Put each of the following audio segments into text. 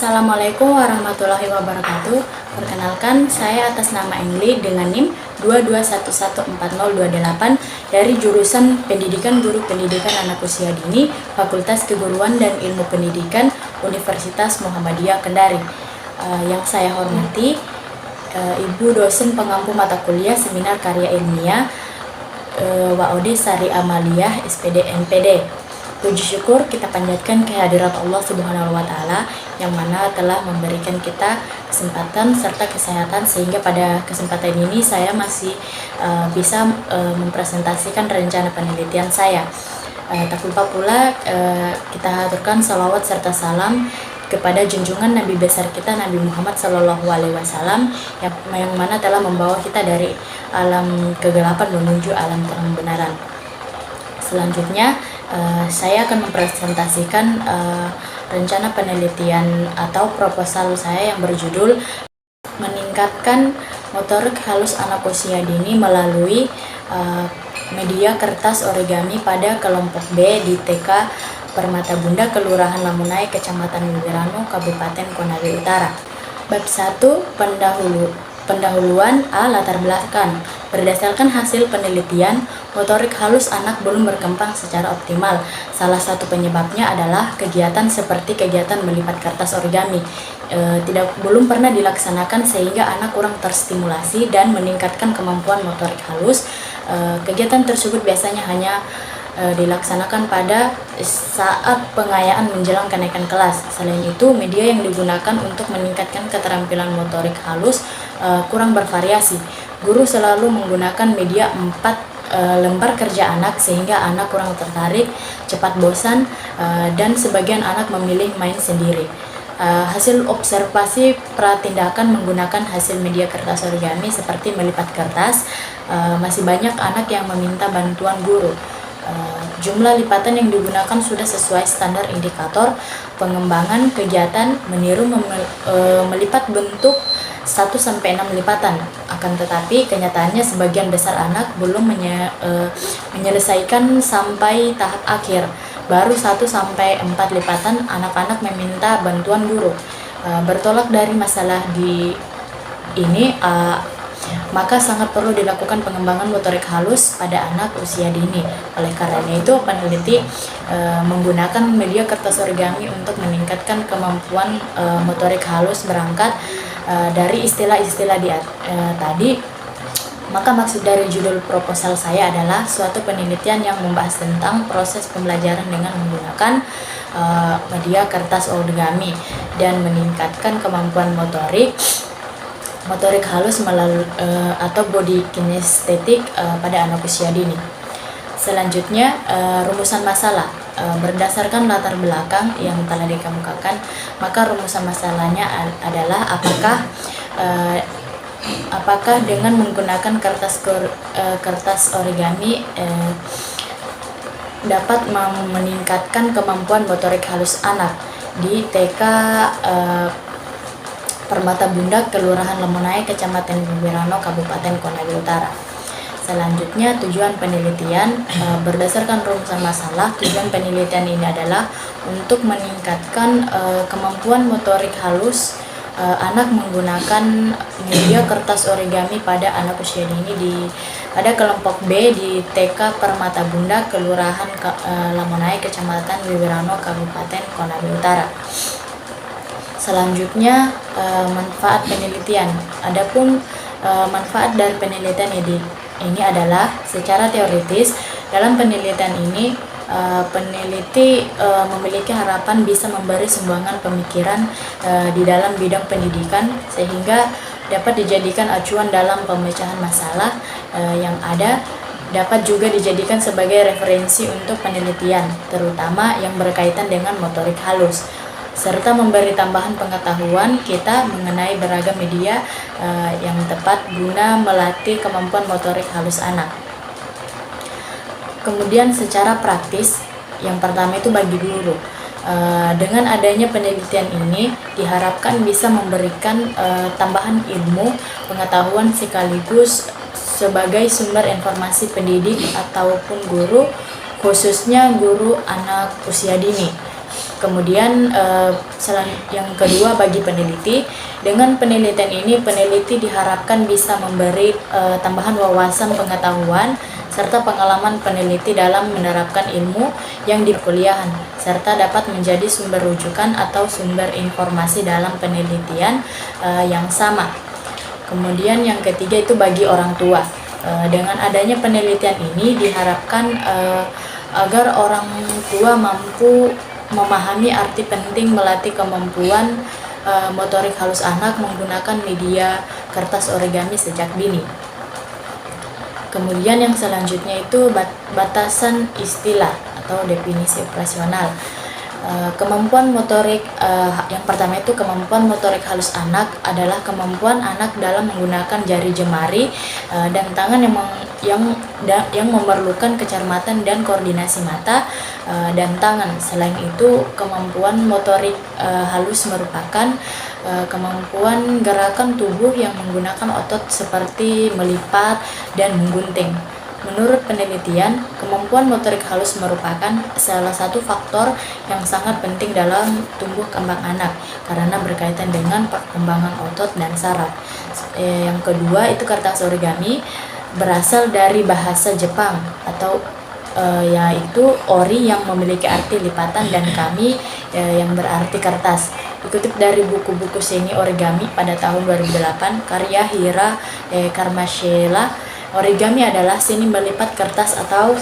Assalamualaikum warahmatullahi wabarakatuh. Perkenalkan, saya atas nama Engli dengan NIM 221140228 dari jurusan Pendidikan Guru Pendidikan Anak Usia Dini, Fakultas Keguruan dan Ilmu Pendidikan, Universitas Muhammadiyah Kendari. Yang saya hormati, Ibu dosen pengampu mata kuliah Seminar Karya Ilmiah WOD Sari Amaliyah SPD NPD. Puji syukur kita panjatkan kehadirat Allah Subhanahu wa Ta'ala yang mana telah memberikan kita kesempatan serta kesehatan sehingga pada kesempatan ini saya masih bisa mempresentasikan rencana penelitian saya. Tak lupa pula kita haturkan salawat serta salam kepada junjungan Nabi besar kita Nabi Muhammad SAW yang mana telah membawa kita dari alam kegelapan menuju alam terang benaran. Selanjutnya saya akan mempresentasikan rencana penelitian atau proposal saya yang berjudul meningkatkan motorik halus anak usia dini melalui media kertas origami pada kelompok B di TK Permata Bunda, Kelurahan Lamunai, Kecamatan Wiwirano, Kabupaten Konawe Utara. Bab 1, Pendahuluan A. Latar belakang. Berdasarkan hasil penelitian, motorik halus anak belum berkembang secara optimal. Salah satu penyebabnya adalah kegiatan seperti kegiatan melipat kertas origami belum pernah dilaksanakan sehingga anak kurang terstimulasi dan meningkatkan kemampuan motorik halus. Kegiatan tersebut biasanya hanya dilaksanakan pada saat pengayaan menjelang kenaikan kelas. Selain itu, media yang digunakan untuk meningkatkan keterampilan motorik halus kurang bervariasi. Guru selalu menggunakan media 4 lembar kerja anak sehingga anak kurang tertarik, cepat bosan, dan sebagian anak memilih main sendiri. Hasil observasi pratindakan menggunakan hasil media kertas origami seperti melipat kertas, masih banyak anak yang meminta bantuan guru. Jumlah lipatan yang digunakan sudah sesuai standar indikator pengembangan kegiatan meniru melipat bentuk 1-6 lipatan. Akan tetapi kenyataannya sebagian besar anak belum menyelesaikan sampai tahap akhir. Baru 1-4 lipatan anak-anak meminta bantuan guru. Bertolak dari masalah ini, maka sangat perlu dilakukan pengembangan motorik halus pada anak usia dini. Oleh karena itu, peneliti menggunakan media kertas origami untuk meningkatkan kemampuan motorik halus berangkat dari istilah-istilah tadi. Maka maksud dari judul proposal saya adalah suatu penelitian yang membahas tentang proses pembelajaran dengan menggunakan media kertas origami dan meningkatkan kemampuan motorik halus melalui atau body kinestetik pada anak usia dini. Selanjutnya, rumusan masalah. Berdasarkan latar belakang yang telah dikemukakan, maka rumusan masalahnya adalah apakah dengan menggunakan kertas origami dapat meningkatkan kemampuan motorik halus anak di TK Permata Bunda, Kelurahan Lamunai, Kecamatan Wiwirano, Kabupaten Konawe Utara. Selanjutnya, tujuan penelitian berdasarkan rumusan masalah. Tujuan penelitian ini adalah untuk meningkatkan kemampuan motorik halus anak menggunakan media kertas origami pada anak usia dini pada kelompok B di TK Permata Bunda, Kelurahan Lamunai, Kecamatan Wiwirano, Kabupaten Konawe Utara. Selanjutnya, manfaat penelitian. Adapun manfaat dari penelitian ini adalah secara teoritis. Dalam penelitian ini, peneliti memiliki harapan bisa memberi sumbangan pemikiran di dalam bidang pendidikan sehingga dapat dijadikan acuan dalam pemecahan masalah yang ada, dapat juga dijadikan sebagai referensi untuk penelitian, terutama yang berkaitan dengan motorik halus, serta memberi tambahan pengetahuan kita mengenai beragam media yang tepat guna melatih kemampuan motorik halus anak. Kemudian secara praktis, yang pertama itu bagi guru. Dengan adanya penelitian ini diharapkan bisa memberikan tambahan ilmu, pengetahuan sekaligus sebagai sumber informasi pendidik ataupun guru, khususnya guru anak usia dini. Kemudian yang kedua bagi peneliti, dengan penelitian ini peneliti diharapkan bisa memberi tambahan wawasan pengetahuan serta pengalaman peneliti dalam menerapkan ilmu yang di kuliahan, serta dapat menjadi sumber rujukan atau sumber informasi dalam penelitian yang sama. Kemudian yang ketiga itu bagi orang tua. Dengan adanya penelitian ini diharapkan agar orang tua mampu memahami arti penting melatih kemampuan motorik halus anak menggunakan media kertas origami sejak dini. Kemudian yang selanjutnya itu batasan istilah atau definisi operasional. Kemampuan motorik yang pertama itu kemampuan motorik halus anak adalah kemampuan anak dalam menggunakan jari jemari dan tangan yang memerlukan kecermatan dan koordinasi mata dan tangan. Selain itu, kemampuan motorik halus merupakan kemampuan gerakan tubuh yang menggunakan otot seperti melipat dan menggunting. Menurut penelitian, kemampuan motorik halus merupakan salah satu faktor yang sangat penting dalam tumbuh kembang anak karena berkaitan dengan perkembangan otot dan saraf. Yang kedua itu kertas origami berasal dari bahasa Jepang atau yaitu ori yang memiliki arti lipatan dan kami yang berarti kertas. Dikutip dari buku-buku seni origami pada tahun 2008 karya Hira Karmashela, origami adalah seni melipat kertas atau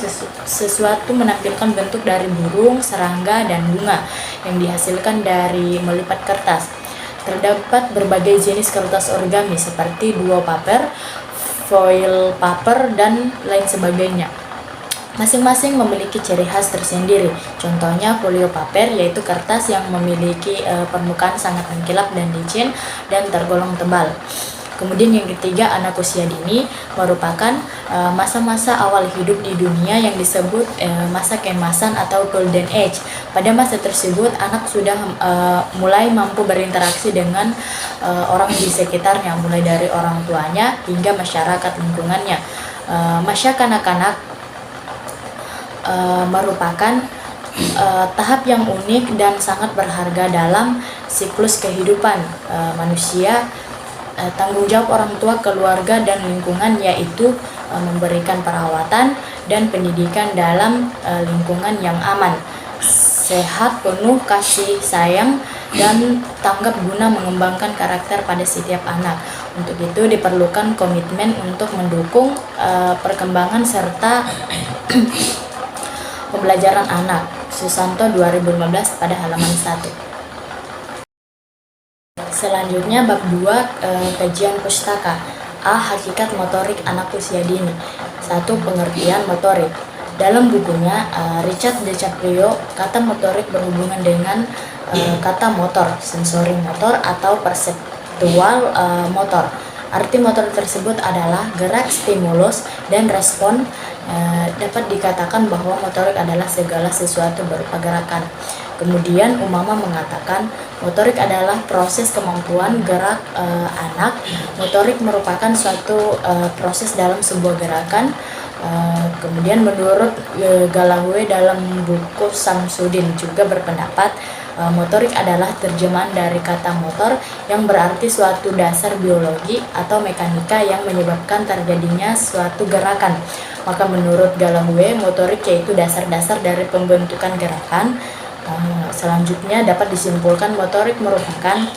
sesuatu menampilkan bentuk dari burung, serangga, dan bunga yang dihasilkan dari melipat kertas. Terdapat berbagai jenis kertas origami seperti duo paper, foil paper, dan lain sebagainya. Masing-masing memiliki ciri khas tersendiri. Contohnya folio paper yaitu kertas yang memiliki permukaan sangat mengkilap dan licin dan tergolong tebal. Kemudian yang ketiga, anak usia dini merupakan masa-masa awal hidup di dunia yang disebut masa keemasan atau golden age. Pada masa tersebut, anak sudah mulai mampu berinteraksi dengan orang di sekitarnya, mulai dari orang tuanya hingga masyarakat lingkungannya. Masa kanak-kanak merupakan tahap yang unik dan sangat berharga dalam siklus kehidupan manusia. Tanggung jawab orang tua, keluarga, dan lingkungan yaitu memberikan perawatan dan pendidikan dalam lingkungan yang aman, sehat, penuh kasih sayang, dan tanggap guna mengembangkan karakter pada setiap anak. Untuk itu diperlukan komitmen untuk mendukung perkembangan serta pembelajaran anak. Susanto 2015 pada halaman 1. Selanjutnya bab 2 kajian pustaka. A. Hakikat motorik anak usia dini. 1. Pengertian motorik. Dalam bukunya Richard DiCaprio, kata motorik berhubungan dengan kata motor, sensori motor atau perseptual motor. Arti motor tersebut adalah gerak, stimulus, dan respon. Dapat dikatakan bahwa motorik adalah segala sesuatu berupa gerakan. Kemudian Umama mengatakan motorik adalah proses kemampuan gerak anak. Motorik merupakan suatu proses dalam sebuah gerakan. Kemudian menurut Galloway dalam buku Samsudin juga berpendapat motorik adalah terjemahan dari kata motor yang berarti suatu dasar biologi atau mekanika yang menyebabkan terjadinya suatu gerakan. Maka menurut Galloway, motorik yaitu dasar-dasar dari pembentukan gerakan. Selanjutnya dapat disimpulkan motorik merupakan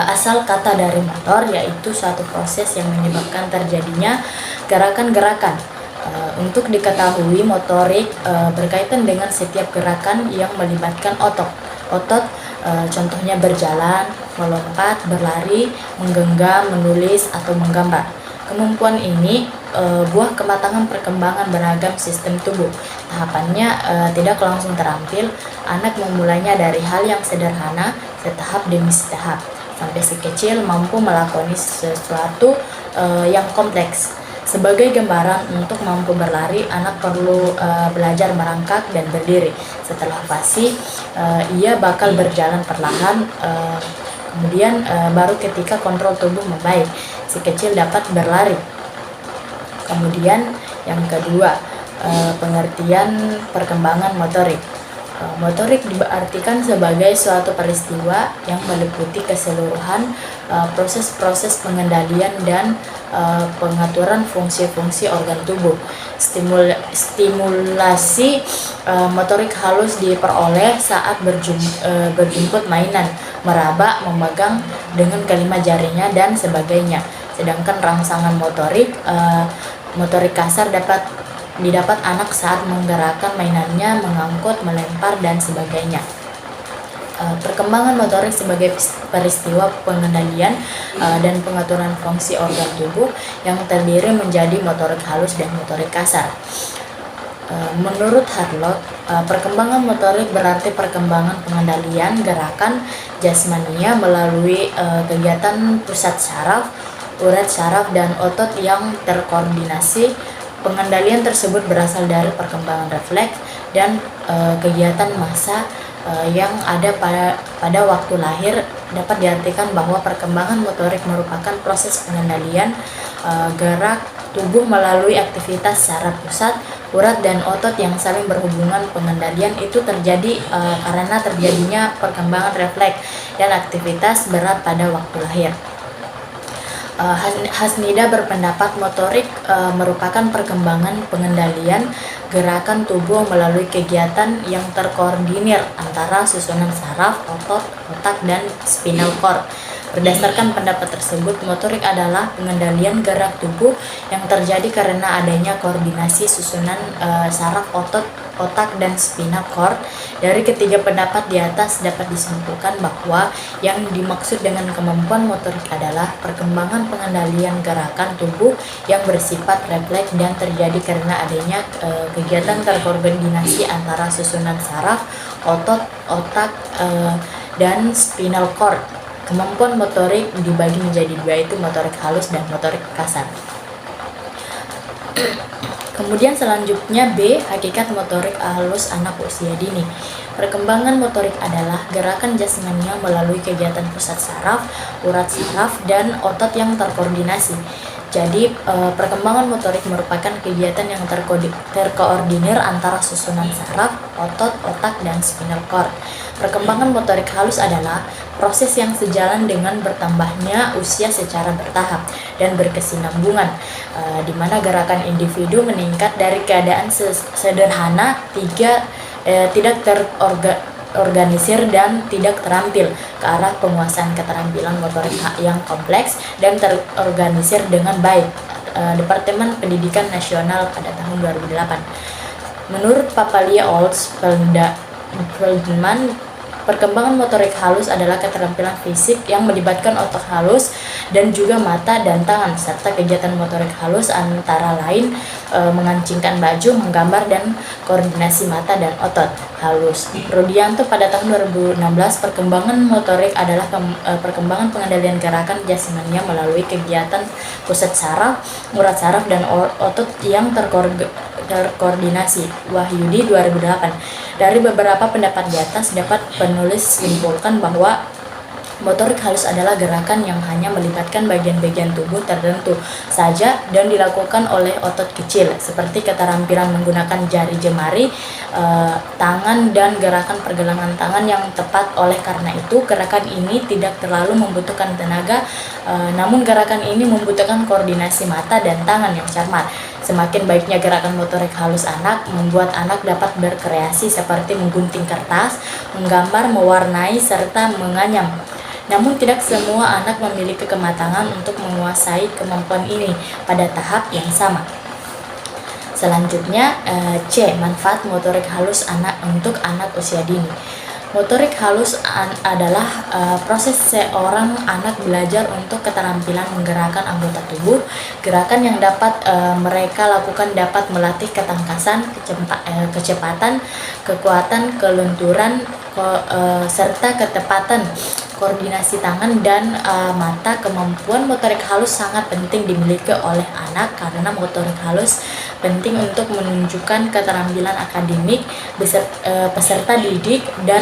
asal kata dari motor, yaitu suatu proses yang menyebabkan terjadinya gerakan-gerakan. Untuk diketahui, motorik berkaitan dengan setiap gerakan yang melibatkan otot, contohnya berjalan, melompat, berlari, menggenggam, menulis, atau menggambar. Kemampuan ini buah kematangan perkembangan beragam sistem tubuh. Tahapannya tidak langsung terampil. Anak memulainya dari hal yang sederhana, setahap demi setahap, sampai si kecil mampu melakoni sesuatu yang kompleks. Sebagai gambaran, untuk mampu berlari, anak perlu belajar merangkak dan berdiri. Setelah fasih, ia bakal berjalan perlahan. Kemudian baru ketika kontrol tubuh membaik, si kecil dapat berlari. Kemudian yang kedua, pengertian perkembangan motorik. Motorik diartikan sebagai suatu peristiwa yang meliputi keseluruhan proses-proses pengendalian dan pengaturan fungsi-fungsi organ tubuh. Stimulasi motorik halus diperoleh saat berjemput mainan, meraba, memegang dengan kelima jarinya dan sebagainya. Sedangkan rangsangan motorik kasar didapat anak saat menggerakkan mainannya, mengangkut, melempar, dan sebagainya. Perkembangan motorik sebagai peristiwa pengendalian dan pengaturan fungsi organ tubuh yang terdiri menjadi motorik halus dan motorik kasar. Menurut Harlock, perkembangan motorik berarti perkembangan pengendalian gerakan jasmania melalui kegiatan pusat saraf, urat saraf, dan otot yang terkoordinasi. Pengendalian tersebut berasal dari perkembangan refleks dan kegiatan massa yang ada pada waktu lahir. Dapat diartikan bahwa perkembangan motorik merupakan proses pengendalian gerak tubuh melalui aktivitas saraf pusat, urat, dan otot yang saling berhubungan. Pengendalian itu terjadi karena terjadinya perkembangan refleks dan aktivitas berat pada waktu lahir. Hasnida berpendapat motorik merupakan perkembangan pengendalian gerakan tubuh melalui kegiatan yang terkoordinir antara susunan saraf, otot, otak, dan spinal cord. Berdasarkan pendapat tersebut, motorik adalah pengendalian gerak tubuh yang terjadi karena adanya koordinasi susunan saraf, otak, dan spinal cord. Dari ketiga pendapat di atas dapat disimpulkan bahwa yang dimaksud dengan kemampuan motorik adalah perkembangan pengendalian gerakan tubuh yang bersifat refleks dan terjadi karena adanya kegiatan terkoordinasi antara susunan saraf, otot, otak, dan spinal cord. Kemampuan motorik dibagi menjadi dua, yaitu motorik halus dan motorik kasar. Kemudian selanjutnya B, hakikat motorik halus anak usia dini. Perkembangan motorik adalah gerakan jasmania melalui kegiatan pusat saraf, urat saraf, dan otot yang terkoordinasi. Jadi perkembangan motorik merupakan kegiatan yang terkoordinir antara susunan saraf, otot, otak, dan spinal cord. Perkembangan motorik halus adalah proses yang sejalan dengan bertambahnya usia secara bertahap dan berkesinambungan, di mana gerakan individu meningkat dari keadaan sederhana tidak terorganisir dan tidak terampil ke arah penguasaan keterampilan motorik yang kompleks dan terorganisir dengan baik. Departemen Pendidikan Nasional pada tahun 2008. Menurut Papalia Olds Feldman, perkembangan motorik halus adalah keterampilan fisik yang melibatkan otot halus dan juga mata dan tangan, serta kegiatan motorik halus antara lain mengancingkan baju, menggambar, dan koordinasi mata dan otot halus. Rudianto pada tahun 2016, perkembangan motorik adalah perkembangan pengendalian gerakan jasmania melalui kegiatan pusat saraf, urat saraf, dan otot yang terkoordinasi. Wahyudi 2008. Dari beberapa pendapat di atas dapat penulis simpulkan bahwa motorik halus adalah gerakan yang hanya melibatkan bagian-bagian tubuh tertentu saja dan dilakukan oleh otot kecil, seperti keterampilan menggunakan jari jemari, tangan, dan gerakan pergelangan tangan yang tepat. Oleh karena itu, gerakan ini tidak terlalu membutuhkan tenaga, namun gerakan ini membutuhkan koordinasi mata dan tangan yang cermat. Semakin baiknya gerakan motorik halus anak, membuat anak dapat berkreasi seperti menggunting kertas, menggambar, mewarnai, serta menganyam. Namun tidak semua anak memiliki kematangan untuk menguasai kemampuan ini pada tahap yang sama. Selanjutnya C, manfaat motorik halus anak untuk anak usia dini. Motorik halus adalah proses seorang anak belajar untuk keterampilan menggerakkan anggota tubuh. Gerakan yang dapat mereka lakukan dapat melatih ketangkasan, kecepatan, kekuatan, kelenturan, serta ketepatan, koordinasi tangan dan mata. Kemampuan motorik halus sangat penting dimiliki oleh anak karena motorik halus penting untuk menunjukkan keterampilan akademik peserta didik dan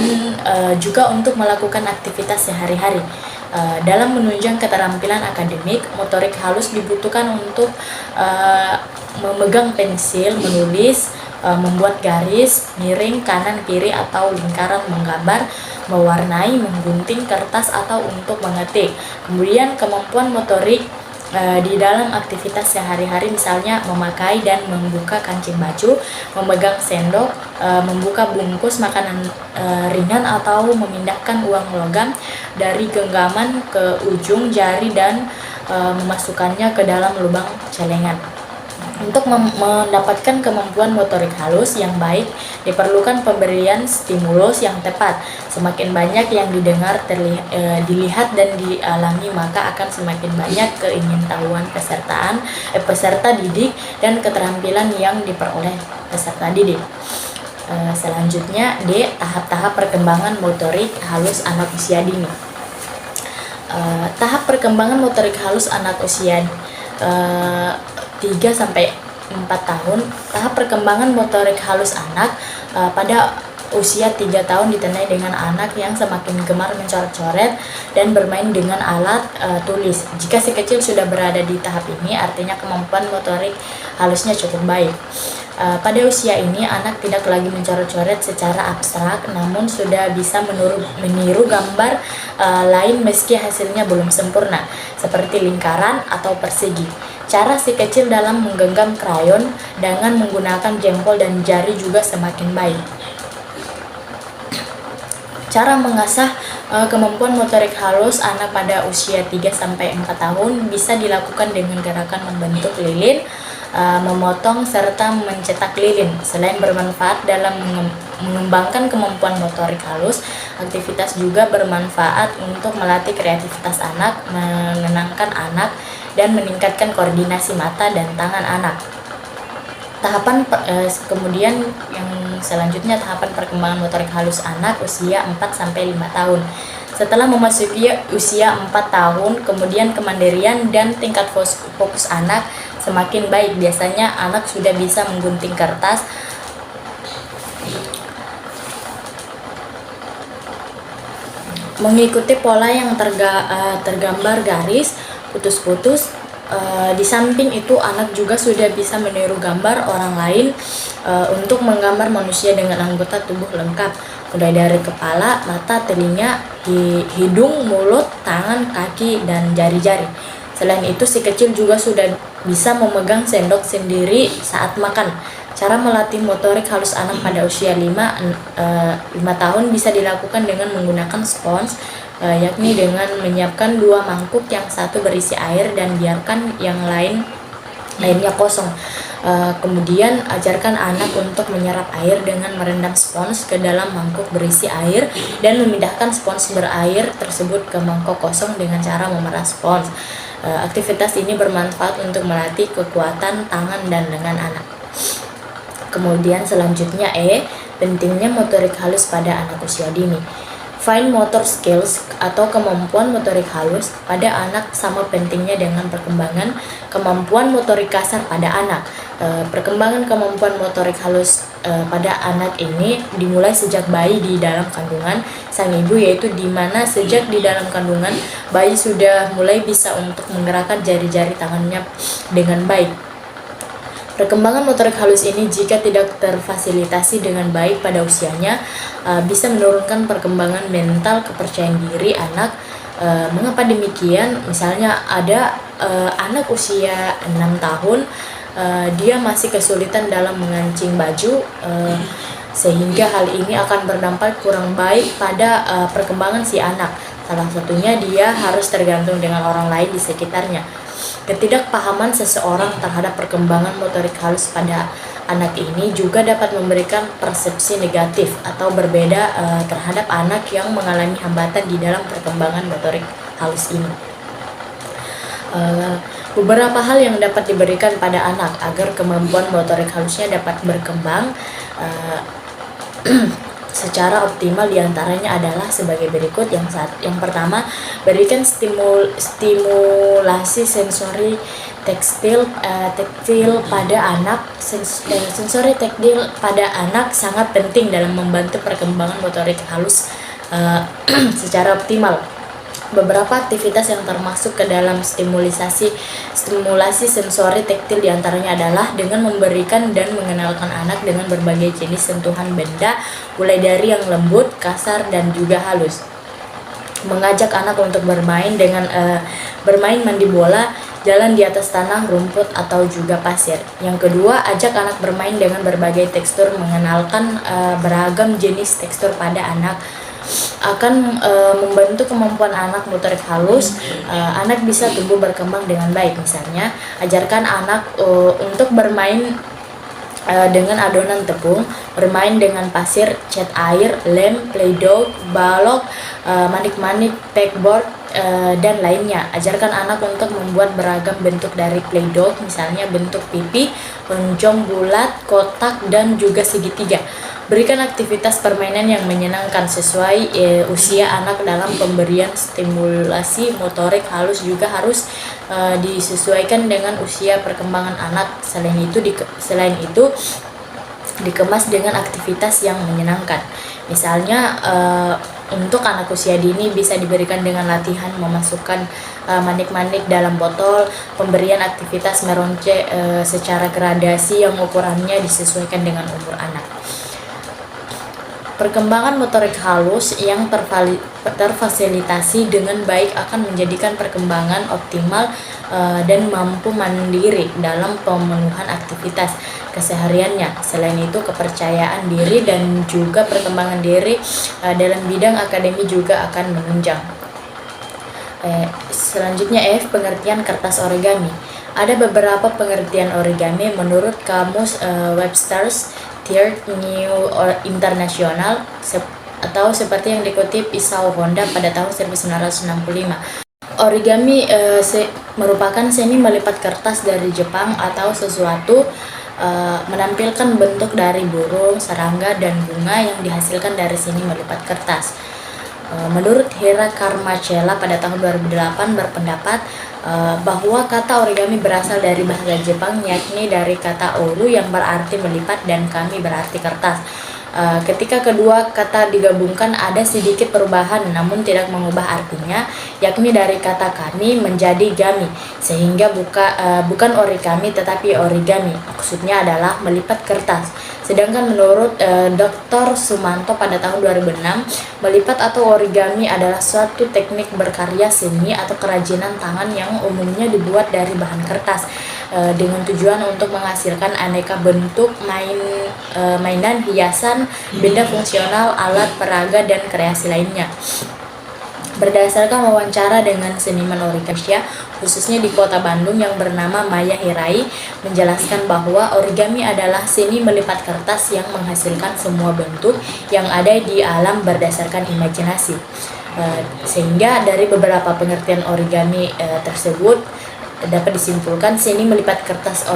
juga untuk melakukan aktivitas sehari-hari. Dalam menunjang keterampilan akademik, motorik halus dibutuhkan untuk memegang pensil, menulis, membuat garis, miring, kanan, kiri, atau lingkaran, menggambar, mewarnai, menggunting kertas, atau untuk mengetik. Kemudian kemampuan motorik di dalam aktivitas sehari-hari, misalnya memakai dan membuka kancing baju, memegang sendok, membuka bungkus makanan ringan, atau memindahkan uang logam dari genggaman ke ujung jari dan memasukkannya ke dalam lubang celengan. Untuk mendapatkan kemampuan motorik halus yang baik, diperlukan pemberian stimulus yang tepat. Semakin banyak yang didengar, dilihat, dan dialami, maka akan semakin banyak keingintahuan peserta didik dan keterampilan yang diperoleh peserta didik. Selanjutnya, D. Tahap-tahap perkembangan motorik halus anak usia dini. Tahap perkembangan motorik halus anak usia 3 sampai 4 tahun. Tahap perkembangan motorik halus anak pada usia 3 tahun ditandai dengan anak yang semakin gemar mencoret-coret dan bermain dengan alat tulis. Jika si kecil sudah berada di tahap ini, artinya kemampuan motorik halusnya cukup baik. Pada usia ini, anak tidak lagi mencoret-coret secara abstrak, namun sudah bisa meniru gambar lain meski hasilnya belum sempurna, seperti lingkaran atau persegi. Cara si kecil dalam menggenggam krayon dengan menggunakan jempol dan jari juga semakin baik. Cara mengasah kemampuan motorik halus anak pada usia 3-4 tahun bisa dilakukan dengan gerakan membentuk lilin, memotong, serta mencetak lilin. Selain bermanfaat dalam mengembangkan kemampuan motorik halus, aktivitas juga bermanfaat untuk melatih kreativitas anak, menenangkan anak, dan meningkatkan koordinasi mata dan tangan anak. Kemudian yang selanjutnya, tahapan perkembangan motorik halus anak usia 4-5 tahun. Setelah memasuki usia 4 tahun, kemudian kemandirian dan tingkat fokus anak semakin baik. Biasanya anak sudah bisa menggunting kertas, mengikuti pola yang tergambar garis, putus-putus. Di samping itu, anak juga sudah bisa meniru gambar orang lain untuk menggambar manusia dengan anggota tubuh lengkap, mulai dari kepala, mata, telinga, hidung, mulut, tangan, kaki, dan jari-jari. Selain itu, si kecil juga sudah bisa memegang sendok sendiri saat makan. Cara melatih motorik halus anak pada usia 5 tahun bisa dilakukan dengan menggunakan spons, yakni dengan menyiapkan 2 mangkuk, yang satu berisi air dan biarkan yang lainnya kosong. Kemudian ajarkan anak untuk menyerap air dengan merendam spons ke dalam mangkuk berisi air dan memindahkan spons berair tersebut ke mangkok kosong dengan cara memeras spons. Aktivitas ini bermanfaat untuk melatih kekuatan tangan dan lengan anak. Kemudian selanjutnya, E. Pentingnya motorik halus pada anak usia dini. Fine motor skills atau kemampuan motorik halus pada anak sama pentingnya dengan perkembangan kemampuan motorik kasar pada anak. Perkembangan kemampuan motorik halus pada anak ini dimulai sejak bayi di dalam kandungan sang ibu, yaitu di mana sejak di dalam kandungan bayi sudah mulai bisa untuk menggerakkan jari-jari tangannya dengan baik. Perkembangan motorik halus ini, jika tidak terfasilitasi dengan baik pada usianya, bisa menurunkan perkembangan mental, kepercayaan diri anak. Mengapa demikian? Misalnya ada anak usia 6 tahun, dia masih kesulitan dalam mengancing baju, sehingga hal ini akan berdampak kurang baik pada perkembangan si anak. Salah satunya, dia harus tergantung dengan orang lain di sekitarnya. Ketidakpahaman seseorang terhadap perkembangan motorik halus pada anak ini juga dapat memberikan persepsi negatif atau berbeda terhadap anak yang mengalami hambatan di dalam perkembangan motorik halus ini. Beberapa hal yang dapat diberikan pada anak agar kemampuan motorik halusnya dapat berkembang secara optimal diantaranya adalah sebagai berikut. Yang pertama, berikan stimulasi sensori taktil pada anak. Sensori taktil pada anak sangat penting dalam membantu perkembangan motorik halus secara optimal. beberapa aktivitas yang termasuk ke dalam stimulasi sensori taktil diantaranya adalah dengan memberikan dan mengenalkan anak dengan berbagai jenis sentuhan benda, mulai dari yang lembut, kasar, dan juga halus. Mengajak anak untuk bermain dengan bermain mandi bola, jalan di atas tanah, rumput, atau juga pasir. Yang kedua, ajak anak bermain dengan berbagai tekstur, mengenalkan beragam jenis tekstur pada anak akan membantu kemampuan anak motorik halus. Anak bisa tumbuh berkembang dengan baik. Misalnya, ajarkan anak untuk bermain dengan adonan tepung, bermain dengan pasir, cat air, lem, play-doh, balok, manik-manik, pegboard, dan lainnya. Ajarkan anak untuk membuat beragam bentuk dari play-doh, misalnya bentuk pipi, lonjong, bulat, kotak, dan juga segitiga. Berikan aktivitas permainan yang menyenangkan sesuai usia anak. Dalam pemberian stimulasi motorik halus juga harus disesuaikan dengan usia perkembangan anak. Selain itu dikemas dengan aktivitas yang menyenangkan. Misalnya untuk anak usia dini bisa diberikan dengan latihan memasukkan manik-manik dalam botol, pemberian aktivitas meronce secara gradasi yang ukurannya disesuaikan dengan umur anak. Perkembangan motorik halus yang terfasilitasi dengan baik akan menjadikan perkembangan optimal dan mampu mandiri dalam pemenuhan aktivitas kesehariannya. Selain itu, kepercayaan diri dan juga perkembangan diri dalam bidang akademi juga akan menunjang. Selanjutnya F, pengertian kertas origami. Ada beberapa pengertian origami menurut kamus Webster's Third New International atau seperti yang dikutip Isao Honda pada tahun 1965. Origami merupakan seni melipat kertas dari Jepang atau sesuatu menampilkan bentuk dari burung, serangga, dan bunga yang dihasilkan dari seni melipat kertas. Menurut Hira Karmachela pada tahun 2008 berpendapat bahwa kata origami berasal dari bahasa Jepang, yakni dari kata oru yang berarti melipat dan kami berarti kertas. Ketika kedua kata digabungkan ada sedikit perubahan namun tidak mengubah artinya, yakni dari kata kami menjadi gami, sehingga bukan origami tetapi origami. Maksudnya adalah melipat kertas. Sedangkan menurut Dr. Sumanto pada tahun 2006, melipat atau origami adalah suatu teknik berkarya seni atau kerajinan tangan yang umumnya dibuat dari bahan kertas dengan tujuan untuk menghasilkan aneka bentuk mainan, hiasan, benda fungsional, alat peraga, dan kreasi lainnya. Berdasarkan wawancara dengan seniman origami, khususnya di kota Bandung, yang bernama Maya Hirai, menjelaskan bahwa origami adalah seni melipat kertas yang menghasilkan semua bentuk yang ada di alam berdasarkan imajinasi. Sehingga dari beberapa pengertian origami tersebut dapat disimpulkan seni melipat kertas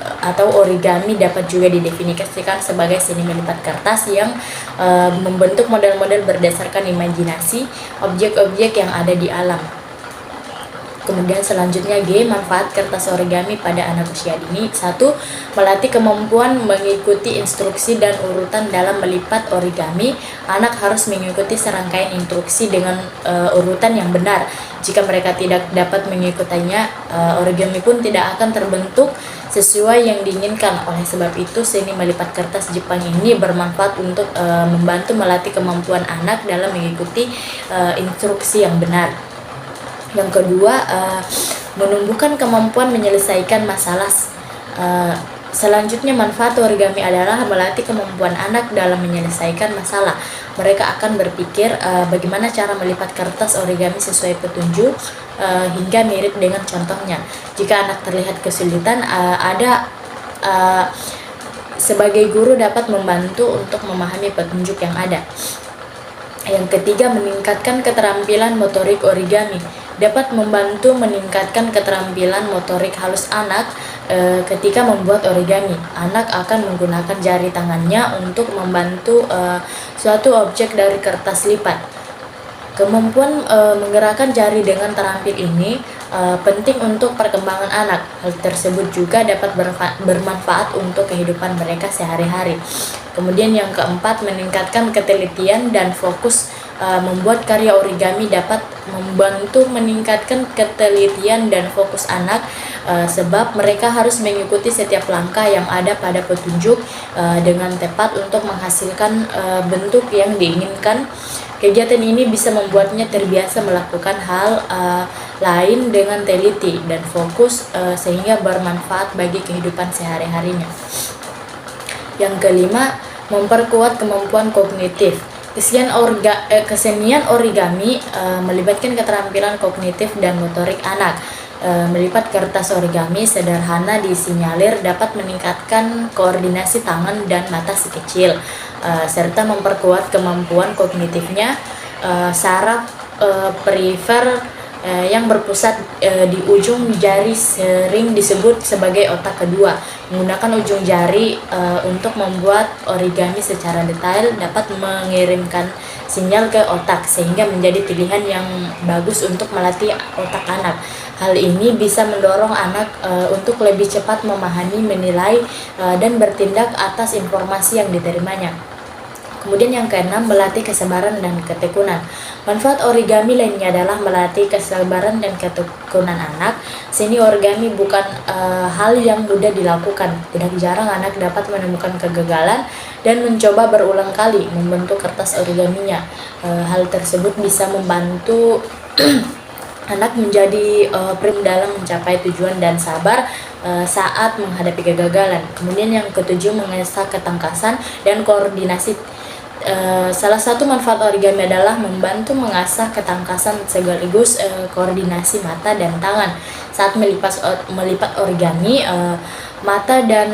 atau origami dapat juga didefinisikan sebagai seni melipat kertas yang membentuk model-model berdasarkan imajinasi objek-objek yang ada di alam. Kemudian selanjutnya G, manfaat kertas origami pada anak usia dini. 1. Melatih kemampuan mengikuti instruksi dan urutan dalam melipat origami. Anak harus mengikuti serangkaian instruksi dengan urutan yang benar. Jika mereka tidak dapat mengikutinya, origami pun tidak akan terbentuk sesuai yang diinginkan. Oleh sebab itu, seni melipat kertas Jepang ini bermanfaat untuk membantu melatih kemampuan anak dalam mengikuti instruksi yang benar. Yang kedua, menumbuhkan kemampuan menyelesaikan masalah. Selanjutnya, manfaat origami adalah melatih kemampuan anak dalam menyelesaikan masalah. Mereka akan berpikir bagaimana cara melipat kertas origami sesuai petunjuk hingga mirip dengan contohnya. Jika anak terlihat kesulitan, sebagai guru dapat membantu untuk memahami petunjuk yang ada. Yang ketiga, meningkatkan keterampilan motorik origami. Dapat membantu meningkatkan keterampilan motorik halus anak ketika membuat origami. Anak akan menggunakan jari tangannya untuk membantu suatu objek dari kertas lipat. Kemampuan menggerakkan jari dengan terampil ini penting untuk perkembangan anak. Hal tersebut juga dapat bermanfaat untuk kehidupan mereka sehari-hari. Kemudian yang keempat, meningkatkan ketelitian dan fokus membuat karya origami dapat membantu meningkatkan ketelitian dan fokus anak, sebab mereka harus mengikuti setiap langkah yang ada pada petunjuk dengan tepat untuk menghasilkan bentuk yang diinginkan. Kegiatan ini bisa membuatnya terbiasa melakukan hal lain dengan teliti dan fokus, sehingga bermanfaat bagi kehidupan sehari-harinya. Yang kelima, memperkuat kemampuan kognitif. Kesenian origami melibatkan keterampilan kognitif dan motorik anak. Melipat kertas origami sederhana disinyalir dapat meningkatkan koordinasi tangan dan mata si kecil, serta memperkuat kemampuan kognitifnya. Saraf perifer yang berpusat di ujung jari sering disebut sebagai otak kedua. Menggunakan ujung jari untuk membuat origami secara detail dapat mengirimkan sinyal ke otak, sehingga menjadi pilihan yang bagus untuk melatih otak anak. Hal ini bisa mendorong anak untuk lebih cepat memahami, menilai, dan bertindak atas informasi yang diterimanya. Kemudian yang keenam, melatih kesabaran dan ketekunan. Manfaat origami lainnya adalah melatih kesabaran dan ketekunan anak. Seni origami bukan hal yang mudah dilakukan. Tidak jarang anak dapat menemukan kegagalan dan mencoba berulang kali membentuk kertas origaminya. Hal tersebut bisa membantu anak menjadi prim dalam mencapai tujuan dan sabar saat menghadapi kegagalan. Kemudian yang ketujuh, mengasah ketangkasan dan koordinasi. Salah satu manfaat origami adalah membantu mengasah ketangkasan sekaligus koordinasi mata dan tangan. Saat melipat origami, mata dan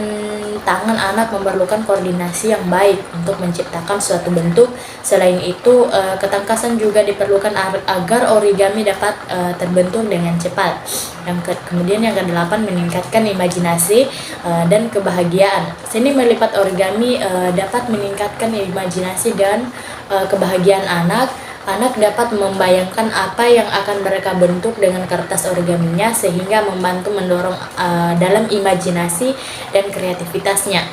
tangan anak memerlukan koordinasi yang baik untuk menciptakan suatu bentuk. Selain itu, ketangkasan juga diperlukan agar origami dapat terbentuk dengan cepat. Kemudian yang kedelapan, meningkatkan imajinasi dan kebahagiaan. Seni melipat origami dapat meningkatkan imajinasi dan kebahagiaan anak. Anak dapat membayangkan apa yang akan mereka bentuk dengan kertas origaminya, sehingga membantu mendorong dalam imajinasi dan kreativitasnya.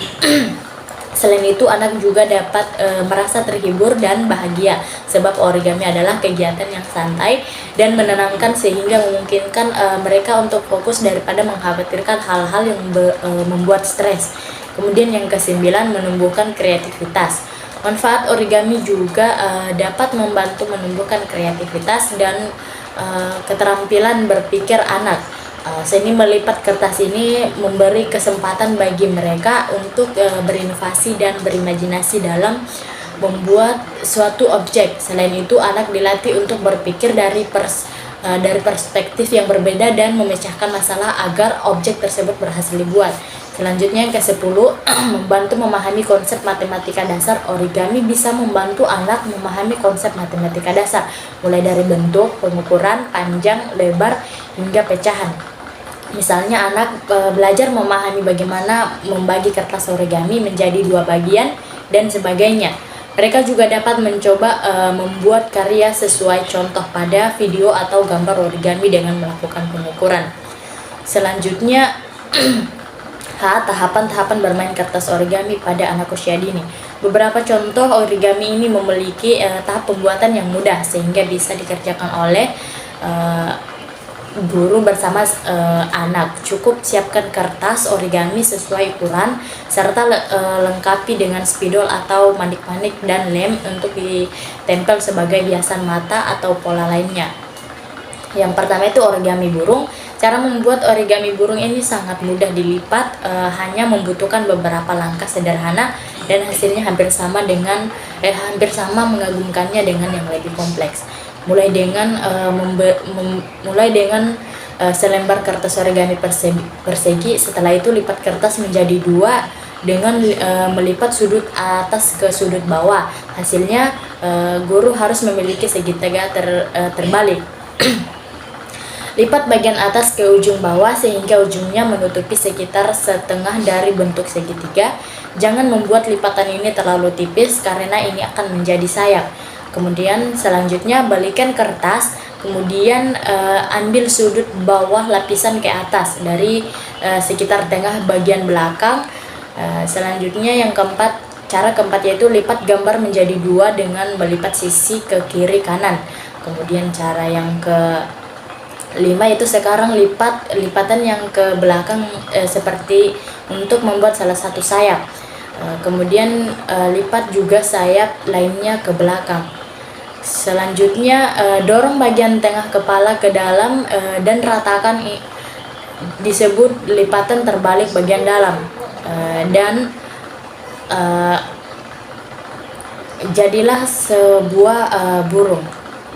Selain itu, anak juga dapat merasa terhibur dan bahagia, sebab origami adalah kegiatan yang santai dan menenangkan, sehingga memungkinkan mereka untuk fokus daripada mengkhawatirkan hal-hal yang membuat stres. Kemudian yang kesembilan, menumbuhkan kreativitas. Manfaat origami juga dapat membantu menumbuhkan kreativitas dan keterampilan berpikir anak. Seni melipat kertas ini memberi kesempatan bagi mereka untuk berinovasi dan berimajinasi dalam membuat suatu objek. Selain itu, anak dilatih untuk berpikir dari perspektif yang berbeda dan memecahkan masalah agar objek tersebut berhasil dibuat. Selanjutnya yang ke-10, membantu memahami konsep matematika dasar. Origami bisa membantu anak memahami konsep matematika dasar, mulai dari bentuk, pengukuran, panjang, lebar, hingga pecahan. Misalnya anak belajar memahami bagaimana membagi kertas origami menjadi 2 bagian dan sebagainya. Mereka juga dapat mencoba membuat karya sesuai contoh pada video atau gambar origami dengan melakukan pengukuran. Selanjutnya tahapan-tahapan bermain kertas origami pada anak usia dini. Beberapa contoh origami ini memiliki tahap pembuatan yang mudah, sehingga bisa dikerjakan oleh guru bersama anak. Cukup siapkan kertas origami sesuai ukuran, serta lengkapi dengan spidol atau manik-manik dan lem untuk ditempel sebagai hiasan mata atau pola lainnya. Yang pertama itu origami burung. Cara membuat origami burung ini sangat mudah dilipat, hanya membutuhkan beberapa langkah sederhana dan hasilnya hampir sama mengagumkannya dengan yang lebih kompleks. Mulai dengan selembar kertas origami persegi. Setelah itu lipat kertas menjadi 2 dengan melipat sudut atas ke sudut bawah. Hasilnya guru harus memiliki segitiga terbalik. Lipat bagian atas ke ujung bawah sehingga ujungnya menutupi sekitar setengah dari bentuk segitiga. Jangan membuat lipatan ini terlalu tipis karena ini akan menjadi sayap. Kemudian selanjutnya balikan kertas, kemudian ambil sudut bawah lapisan ke atas dari sekitar tengah bagian belakang. Selanjutnya yang keempat, Cara keempat yaitu lipat gambar menjadi dua dengan melipat sisi ke kiri kanan. Kemudian cara yang kelima yaitu sekarang lipatan yang ke belakang seperti untuk membuat salah satu sayap. Kemudian lipat juga sayap lainnya ke belakang. Selanjutnya dorong bagian tengah kepala ke dalam dan ratakan, disebut lipatan terbalik bagian dalam. Dan jadilah sebuah burung.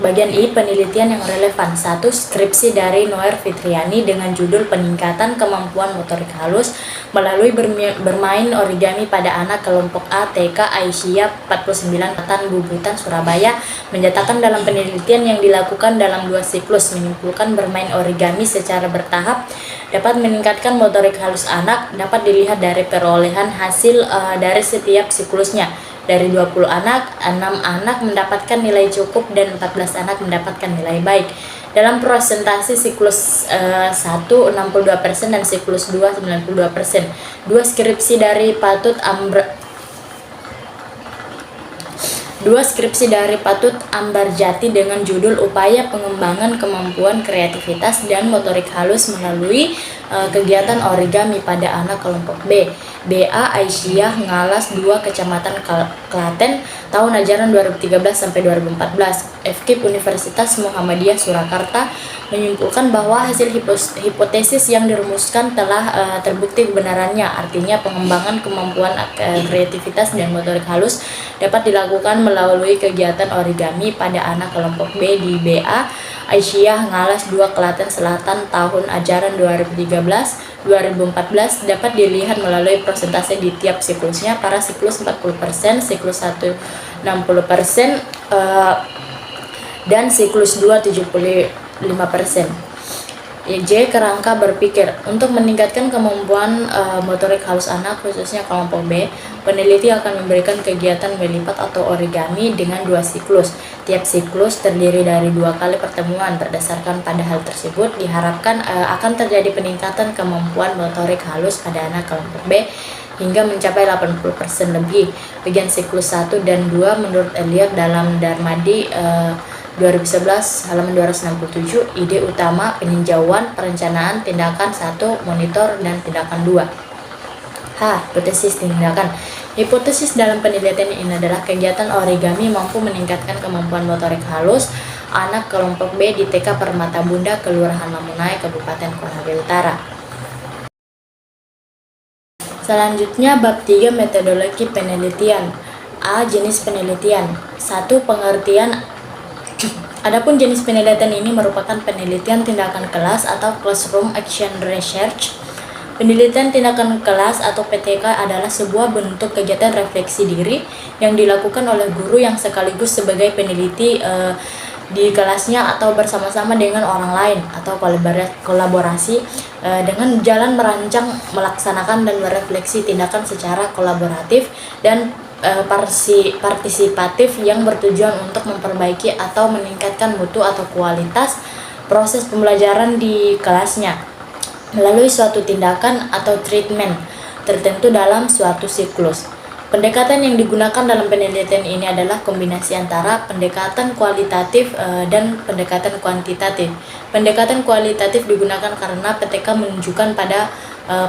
Bagian I, penelitian yang relevan. 1. Skripsi dari Noer Fitriani dengan judul Peningkatan Kemampuan Motorik Halus melalui bermain origami pada anak kelompok A TK Aisyah 49 Katan Bubutan Surabaya menyatakan dalam penelitian yang dilakukan dalam 2 siklus menyimpulkan bermain origami secara bertahap dapat meningkatkan motorik halus anak. Dapat dilihat dari perolehan hasil dari setiap siklusnya. Dari 20 anak, 6 anak mendapatkan nilai cukup dan 14 anak mendapatkan nilai baik. Dalam presentasi siklus 1 62% dan siklus 2 92%. 2 skripsi dari Patut Ambarjati dengan judul Upaya Pengembangan Kemampuan Kreativitas dan Motorik Halus melalui kegiatan origami pada anak kelompok B. BA Aisyah Ngalas 2 Kecamatan Klaten tahun ajaran 2013 sampai 2014. FKIP Universitas Muhammadiyah Surakarta menyimpulkan bahwa hasil hipotesis yang dirumuskan telah terbukti kebenarannya. Artinya pengembangan kemampuan kreativitas dan motorik halus dapat dilakukan melalui kegiatan origami pada anak kelompok B di BA Aisyah Ngalas 2 Klaten Selatan tahun ajaran 2013-2014 dapat dilihat melalui persentase di tiap siklusnya. Para siklus 40%, siklus 1 60%, dan siklus 2 75%. J. Kerangka berpikir. Untuk meningkatkan kemampuan motorik halus anak khususnya kelompok B, peneliti akan memberikan kegiatan melipat atau origami dengan 2 siklus. Tiap siklus terdiri dari 2 kali pertemuan. Berdasarkan pada hal tersebut, diharapkan akan terjadi peningkatan kemampuan motorik halus pada anak kelompok B hingga mencapai 80% lebih. Bagian siklus 1 dan 2 menurut Elliot dalam Darmadi 2011 halaman 267, ide utama, peninjauan, perencanaan, tindakan 1, monitor, dan tindakan 2. Hipotesis tindakan. Hipotesis dalam penelitian ini adalah kegiatan origami mampu meningkatkan kemampuan motorik halus anak kelompok B di TK Permata Bunda, Kelurahan Mamunai, Kabupaten Konawe Utara. Selanjutnya bab 3 metodologi penelitian. A. Jenis penelitian. 1. Pengertian. Adapun jenis penelitian ini merupakan penelitian tindakan kelas atau classroom action research. Penelitian tindakan kelas atau PTK adalah sebuah bentuk kegiatan refleksi diri yang dilakukan oleh guru yang sekaligus sebagai peneliti di kelasnya atau bersama-sama dengan orang lain atau kolaborasi dengan jalan merancang, melaksanakan dan merefleksi tindakan secara kolaboratif dan partisipatif yang bertujuan untuk memperbaiki atau meningkatkan mutu atau kualitas proses pembelajaran di kelasnya melalui suatu tindakan atau treatment tertentu dalam suatu siklus. Pendekatan yang digunakan dalam penelitian ini adalah kombinasi antara pendekatan kualitatif dan pendekatan kuantitatif. Pendekatan kualitatif digunakan karena PTK menunjukkan pada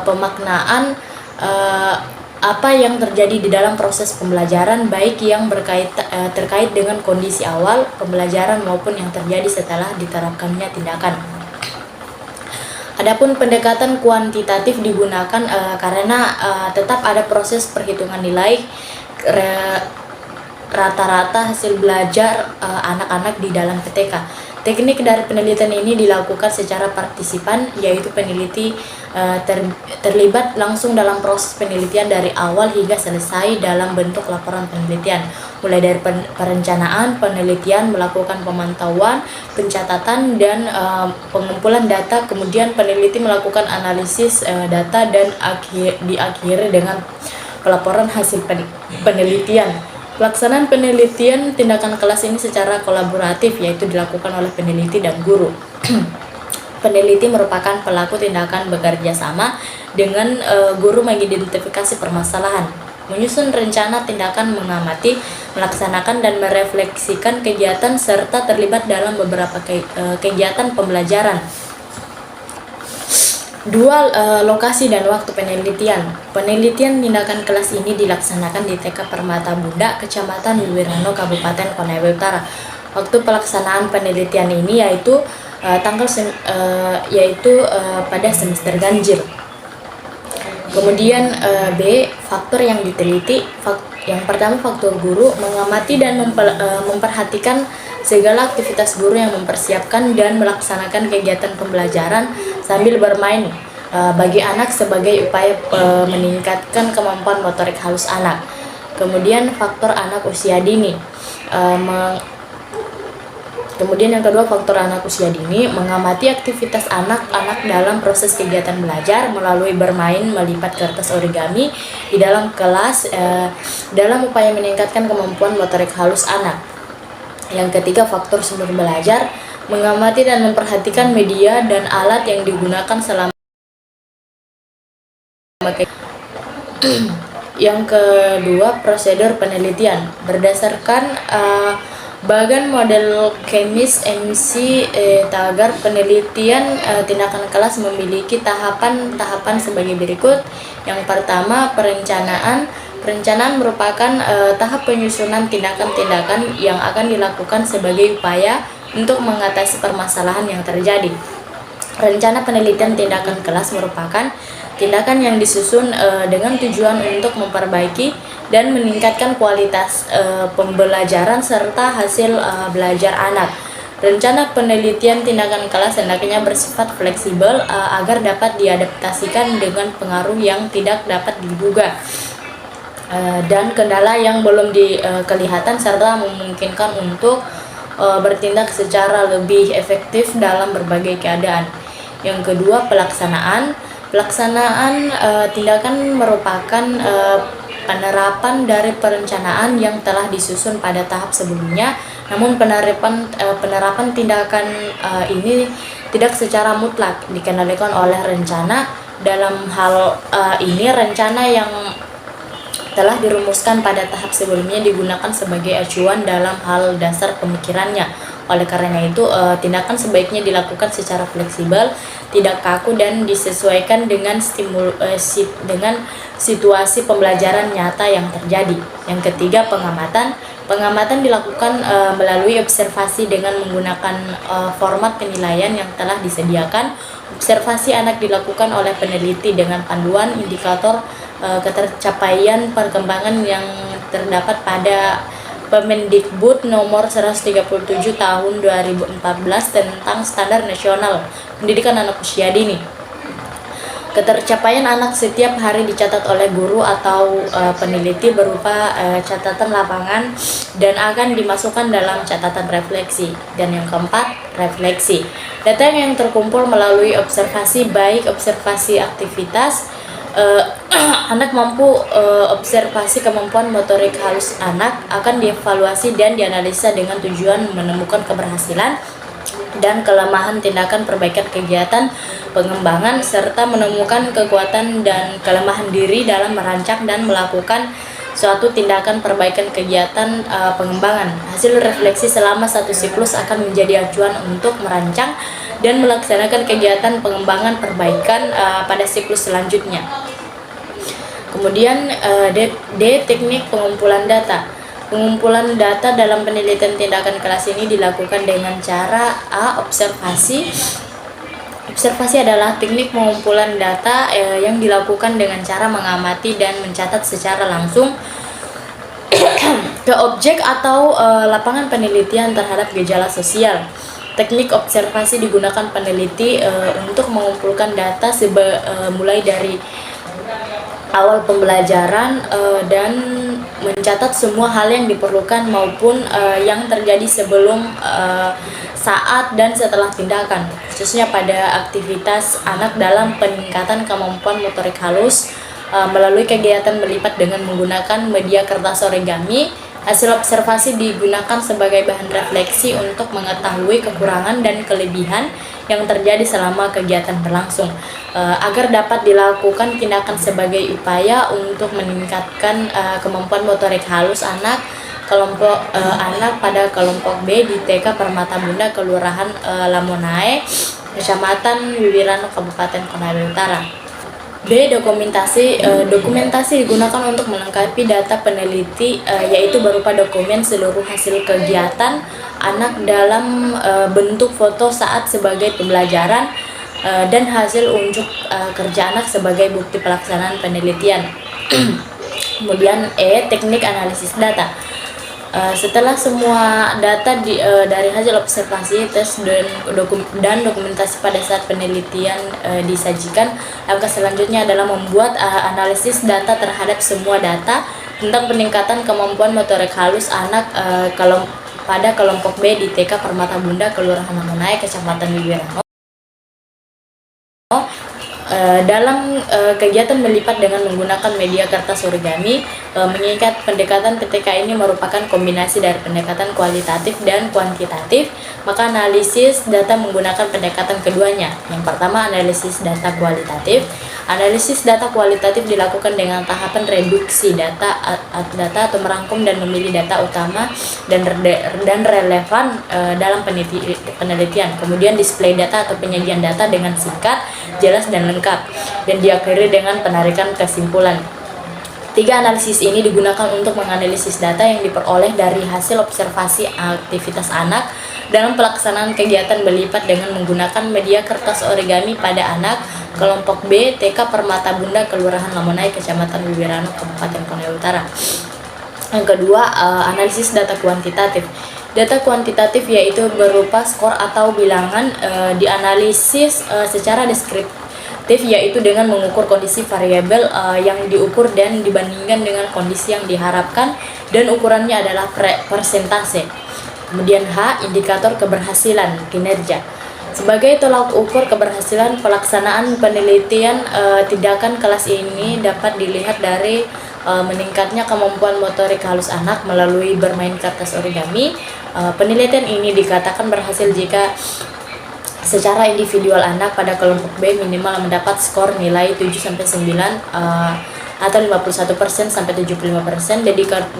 pemaknaan apa yang terjadi di dalam proses pembelajaran, baik yang terkait dengan kondisi awal pembelajaran maupun yang terjadi setelah diterapkannya tindakan. Adapun pendekatan kuantitatif digunakan karena tetap ada proses perhitungan nilai rata-rata hasil belajar anak-anak di dalam PTK. Teknik dari penelitian ini dilakukan secara partisipan, yaitu peneliti terlibat langsung dalam proses penelitian dari awal hingga selesai dalam bentuk laporan penelitian, mulai dari perencanaan penelitian, melakukan pemantauan, pencatatan, dan pengumpulan data. Kemudian peneliti melakukan analisis data dan diakhiri dengan pelaporan hasil penelitian. Pelaksanaan penelitian tindakan kelas ini secara kolaboratif, yaitu dilakukan oleh peneliti dan guru. Peneliti merupakan pelaku tindakan bekerja sama dengan guru mengidentifikasi permasalahan. menyusun rencana tindakan, mengamati, melaksanakan dan merefleksikan kegiatan serta terlibat dalam beberapa kegiatan pembelajaran. 2. Lokasi dan waktu penelitian. Penelitian tindakan kelas ini dilaksanakan di TK Permata Bunda, Kecamatan Wiwirano, Kabupaten Konawe Utara. Waktu pelaksanaan penelitian ini yaitu pada semester ganjil. Kemudian B. Faktor yang diteliti. Yang pertama, faktor guru, mengamati dan memperhatikan segala aktivitas guru yang mempersiapkan dan melaksanakan kegiatan pembelajaran sambil bermain bagi anak sebagai upaya meningkatkan kemampuan motorik halus anak. Kemudian faktor anak usia dini. Kemudian yang kedua, faktor anak usia dini, mengamati aktivitas anak-anak dalam proses kegiatan belajar melalui bermain melipat kertas origami di dalam kelas dalam upaya meningkatkan kemampuan motorik halus anak. Yang ketiga, faktor sumber belajar, mengamati dan memperhatikan media dan alat yang digunakan selama Yang kedua, prosedur penelitian berdasarkan bagan model kemis MC tagar penelitian tindakan kelas memiliki tahapan-tahapan sebagai berikut. Yang pertama, perencanaan. Perencanaan merupakan tahap penyusunan tindakan-tindakan yang akan dilakukan sebagai upaya untuk mengatasi permasalahan yang terjadi. Rencana penelitian tindakan kelas merupakan tindakan yang disusun dengan tujuan untuk memperbaiki dan meningkatkan kualitas pembelajaran serta hasil belajar anak. Rencana penelitian tindakan kelas hendaknya bersifat fleksibel agar dapat diadaptasikan dengan pengaruh yang tidak dapat diduga dan kendala yang belum kelihatan serta memungkinkan untuk bertindak secara lebih efektif dalam berbagai keadaan. Yang kedua, pelaksanaan. Pelaksanaan tindakan merupakan penerapan dari perencanaan yang telah disusun pada tahap sebelumnya. Namun penerapan tindakan ini tidak secara mutlak dikendalikan oleh rencana. Dalam hal ini, rencana yang telah dirumuskan pada tahap sebelumnya digunakan sebagai acuan dalam hal dasar pemikirannya. Oleh karena itu, tindakan sebaiknya dilakukan secara fleksibel, tidak kaku dan disesuaikan dengan situasi pembelajaran nyata yang terjadi. Yang ketiga, pengamatan. Pengamatan dilakukan melalui observasi dengan menggunakan format penilaian yang telah disediakan. Observasi anak dilakukan oleh peneliti dengan panduan indikator ketercapaian perkembangan yang terdapat pada Permendikbud nomor 137 tahun 2014 tentang Standar Nasional Pendidikan Anak Usia Dini. Ketercapaian anak setiap hari dicatat oleh guru atau peneliti berupa catatan lapangan dan akan dimasukkan dalam catatan refleksi. Dan yang keempat, refleksi. Data yang terkumpul melalui observasi, baik observasi aktivitas anak mampu observasi kemampuan motorik halus anak akan dievaluasi dan dianalisa dengan tujuan menemukan keberhasilan dan kelemahan tindakan perbaikan kegiatan pengembangan serta menemukan kekuatan dan kelemahan diri dalam merancang dan melakukan suatu tindakan perbaikan kegiatan pengembangan. Hasil refleksi selama satu siklus akan menjadi acuan untuk merancang dan melaksanakan kegiatan pengembangan perbaikan pada siklus selanjutnya. Kemudian D. Teknik pengumpulan data. Pengumpulan data dalam penelitian tindakan kelas ini dilakukan dengan cara A. Observasi. Observasi adalah teknik pengumpulan data yang dilakukan dengan cara mengamati dan mencatat secara langsung ke objek atau lapangan penelitian terhadap gejala sosial. Teknik observasi digunakan peneliti untuk mengumpulkan data mulai dari awal pembelajaran dan mencatat semua hal yang diperlukan maupun yang terjadi sebelum, saat, dan setelah tindakan, khususnya pada aktivitas anak dalam peningkatan kemampuan motorik halus melalui kegiatan melipat dengan menggunakan media kertas origami, Hasil observasi digunakan sebagai bahan refleksi untuk mengetahui kekurangan dan kelebihan yang terjadi selama kegiatan berlangsung, agar dapat dilakukan tindakan sebagai upaya untuk meningkatkan kemampuan motorik halus anak anak pada kelompok B di TK Permata Bunda, Kelurahan Lamonai, Kecamatan Wiwirano, Kabupaten Konawe Utara. B. Dokumentasi digunakan untuk melengkapi data peneliti, yaitu berupa dokumen seluruh hasil kegiatan anak dalam bentuk foto saat sebagai pembelajaran, dan hasil unjuk kerja anak sebagai bukti pelaksanaan penelitian. Kemudian E. Teknik analisis data. Setelah semua data dari hasil observasi, tes dan dokumentasi pada saat penelitian disajikan, langkah selanjutnya adalah membuat analisis data terhadap semua data tentang peningkatan kemampuan motorik halus anak pada kelompok B di TK Permata Bunda, Kelurahan Lamonai, Kecamatan Wiwirano. Dalam kegiatan melipat dengan menggunakan media kertas origami, mengingat pendekatan PTK ini merupakan kombinasi dari pendekatan kualitatif dan kuantitatif, maka analisis data menggunakan pendekatan keduanya. Yang pertama, analisis data kualitatif. Analisis data kualitatif dilakukan dengan tahapan reduksi data atau merangkum dan memilih data utama dan relevan dalam penelitian. Kemudian display data atau penyajian data dengan singkat, jelas dan lengkap, dan diakhiri dengan penarikan kesimpulan. 3. Analisis ini digunakan untuk menganalisis data yang diperoleh dari hasil observasi aktivitas anak dalam pelaksanaan kegiatan melipat dengan menggunakan media kertas origami pada anak kelompok B TK Permata Bunda, Kelurahan Lamonai, Kecamatan Wiwirano, Kabupaten Konawe Utara. Yang kedua, analisis data kuantitatif. Data kuantitatif yaitu berupa skor atau bilangan, dianalisis secara deskriptif, yaitu dengan mengukur kondisi variabel yang diukur dan dibandingkan dengan kondisi yang diharapkan, dan ukurannya adalah persentase. Kemudian H. Indikator keberhasilan kinerja. Sebagai tolak ukur keberhasilan pelaksanaan penelitian, tindakan kelas ini dapat dilihat dari meningkatnya kemampuan motorik halus anak melalui bermain kertas origami. Penelitian ini dikatakan berhasil jika secara individual anak pada kelompok B minimal mendapat skor nilai 7-9 atau 51% sampai 75%,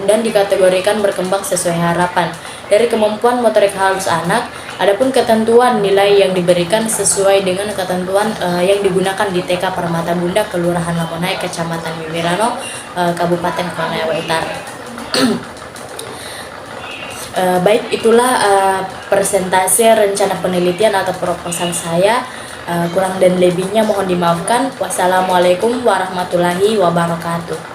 dan dikategorikan berkembang sesuai harapan. Dari kemampuan motorik halus anak, adapun ketentuan nilai yang diberikan sesuai dengan ketentuan yang digunakan di TK Permata Bunda, Kelurahan Lamonai, Kecamatan Wiwirano, Kabupaten Konawe Utara. Baik, itulah presentasi rencana penelitian atau proposal saya. Kurang dan lebihnya mohon dimaafkan. Wassalamualaikum warahmatullahi wabarakatuh.